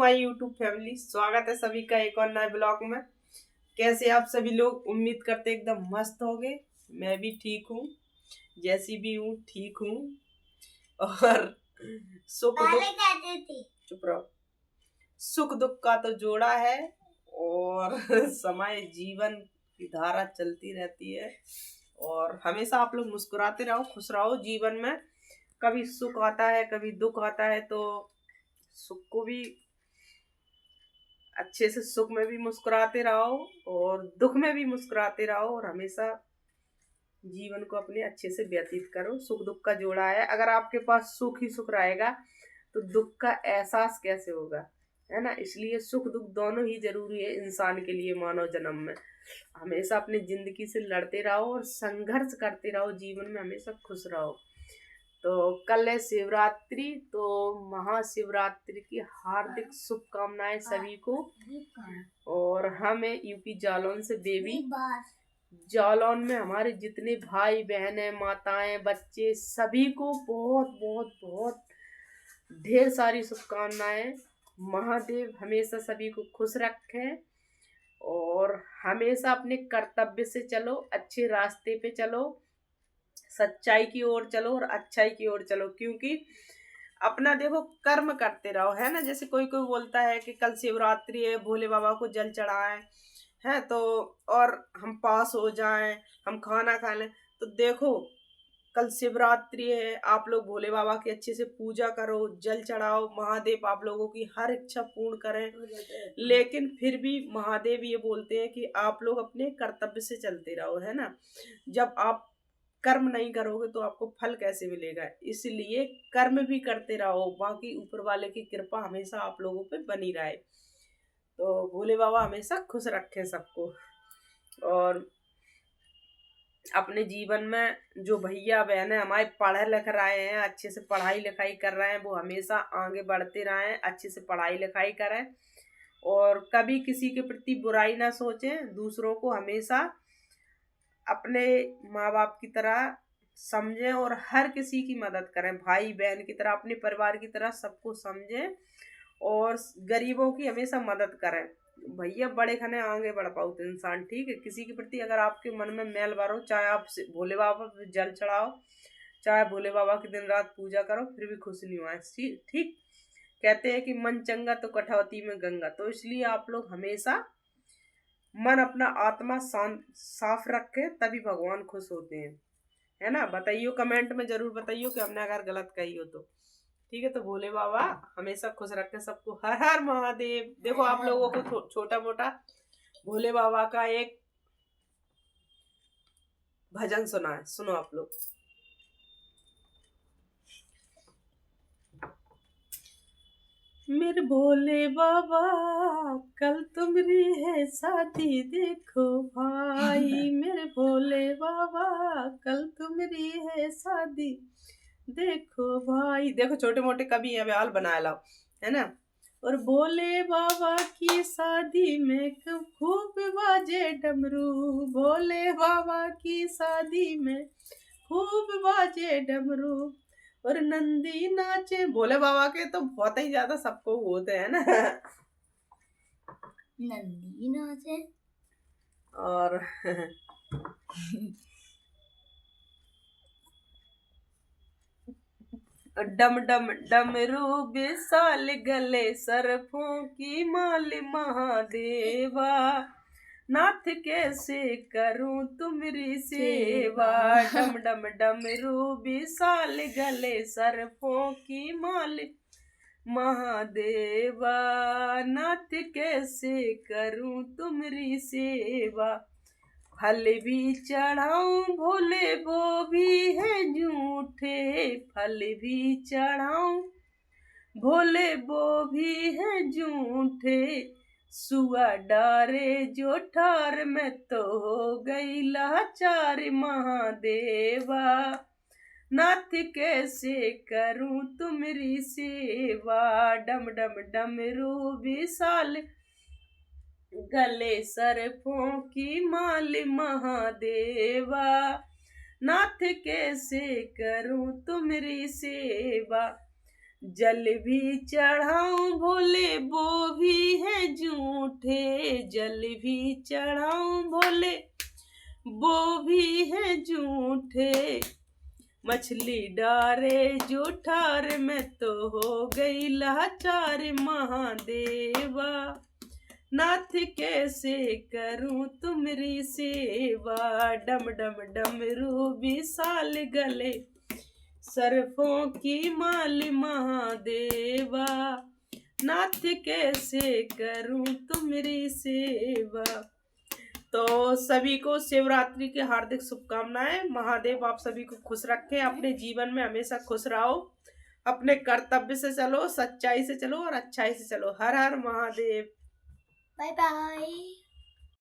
My YouTube family, स्वागत है सभी का एक और नए ब्लॉग में। कैसे आप सभी लोग? उम्मीद करते एकदम मस्त होंगे। मैं भी ठीक हूँ, जैसी भी हूँ ठीक हूँ। और सुख दुख चुप रहो। सुख दुख का तो जोड़ा है और समय जीवन की धारा चलती रहती है और हमेशा आप लोग मुस्कुराते रहो, खुश रहो जीवन में। कभी सुख आता है, कभी दुख आता है, तो सुख को भी अच्छे से, सुख में भी मुस्कुराते रहो और दुख में भी मुस्कुराते रहो और हमेशा जीवन को अपने अच्छे से व्यतीत करो। सुख दुख का जोड़ा है। अगर आपके पास सुख ही सुख रहेगा तो दुख का एहसास कैसे होगा, है ना। इसलिए सुख दुख दोनों ही जरूरी है इंसान के लिए। मानव जन्म में हमेशा अपनी जिंदगी से लड़ते रहो और संघर्ष करते रहो, जीवन में हमेशा खुश रहो। तो कल है शिवरात्रि, तो महाशिवरात्रि की हार्दिक शुभकामनाएं सभी को। और हमें यूपी जालौन से बेबी, जालौन में हमारे जितने भाई बहन है, माताएं, बच्चे, सभी को बहुत बहुत बहुत ढेर सारी शुभकामनाएं। महादेव हमेशा सभी को खुश रखे और हमेशा अपने कर्तव्य से चलो, अच्छे रास्ते पे चलो, सच्चाई की ओर चलो और अच्छाई की ओर चलो। क्योंकि अपना देखो, कर्म करते रहो, है ना। जैसे कोई कोई बोलता है कि कल शिवरात्रि है, भोले बाबा को जल चढ़ाएं, है तो, और हम पास हो जाएं, हम खाना खा लें। तो देखो, कल शिवरात्रि है, आप लोग भोले बाबा की अच्छे से पूजा करो, जल चढ़ाओ, महादेव आप लोगों की हर इच्छा पूर्ण करें। लेकिन फिर भी महादेव ये बोलते हैं कि आप लोग अपने कर्तव्य से चलते रहो, है ना। जब आप कर्म नहीं करोगे तो आपको फल कैसे मिलेगा। इसलिए कर्म भी करते रहो, बाकी ऊपर वाले की कृपा हमेशा आप लोगों पे बनी रहे। तो भोले बाबा हमेशा खुश रखे सबको। और अपने जीवन में जो भैया बहन है हमारे पढ़ लिख रहे हैं, अच्छे से पढ़ाई लिखाई कर रहे हैं, वो हमेशा आगे बढ़ते रहें, अच्छे से पढ़ाई लिखाई करें और कभी किसी के प्रति बुराई ना सोचें। दूसरों को हमेशा अपने माँ बाप की तरह समझें और हर किसी की मदद करें, भाई बहन की तरह, अपने परिवार की तरह सबको समझें और गरीबों की हमेशा मदद करें। भैया बड़े खाने आगे बढ़ पाओ तो इंसान, ठीक है। किसी के प्रति अगर आपके मन में मैल भरो, चाहे आप भोले बाबा पे जल चढ़ाओ, चाहे भोले बाबा की दिन रात पूजा करो, फिर भी खुश नहीं हुआ। ठीक। कहते हैं कि मन चंगा तो कठौती में गंगा। तो इसलिए आप लोग हमेशा मन, अपना आत्मा साफ रखे, तभी भगवान खुश होते हैं, है ना। बताइयो, कमेंट में जरूर बताइयो कि हमने अगर गलत कही हो तो, ठीक है। तो भोले बाबा हमेशा खुश रखे सबको। हर हर महादेव। देखो, आप लोगों को छोटा मोटा भोले बाबा का एक भजन सुना है, सुनो आप लोग। मेरे भोले बाबा कल तुम्हारी है शादी, देखो भाई। मेरे भोले बाबा कल तुम्हारी है शादी, देखो भाई। देखो, छोटे मोटे कभी अव्याल बनाए लाओ, है ना। और भोले बाबा की शादी में खूब बाजे डमरू, भोले बाबा की शादी में खूब बाजे डमरू और नंदी नाचे। भोले बाबा के तो बहुत ही ज्यादा सबको होते हैं ना। नंदी नाचे और डम डम डमरू विशाल गले, सरफों की माल महादेवा, नाथ कैसे करूं तुम्हारी सेवा। डम डम डमरू विशाल गले, सरफों की माल महादेवा, नाथ कैसे करूं तुम्हारी सेवा। फल भी चढ़ाऊं भोले वो भी है झूठे, फल भी चढ़ाऊं भोले वो भी है झूठे, सुआ डारे जो ठार में तो हो गई लाचार महादेवा, नाथ कैसे करूं तुम्हारी सेवा। डम डम डमरू विशाल गले, सरफों की माल महादेवा, नाथ कैसे करूं तुम्हारी सेवा। जल भी चढ़ाऊं भोले वो झूठे, जल भी चढ़ाऊं भोले वो भी है झूठे। मछली डारे जो ठार, मैं तो हो गई लाचार महादेवा। नाथ कैसे करूं तुम्हारी सेवा, डम डम डमरू विशाल गले, सरफों की माल महादेवा। नाथ कैसे करूं तुम्हारी सेवा। तो सभी को शिवरात्रि की हार्दिक शुभकामनाएं। महादेव आप सभी को खुश रखें, अपने जीवन में हमेशा खुश रहो, अपने कर्तव्य से चलो, सच्चाई से चलो और अच्छाई से चलो। हर हर महादेव। Bye bye.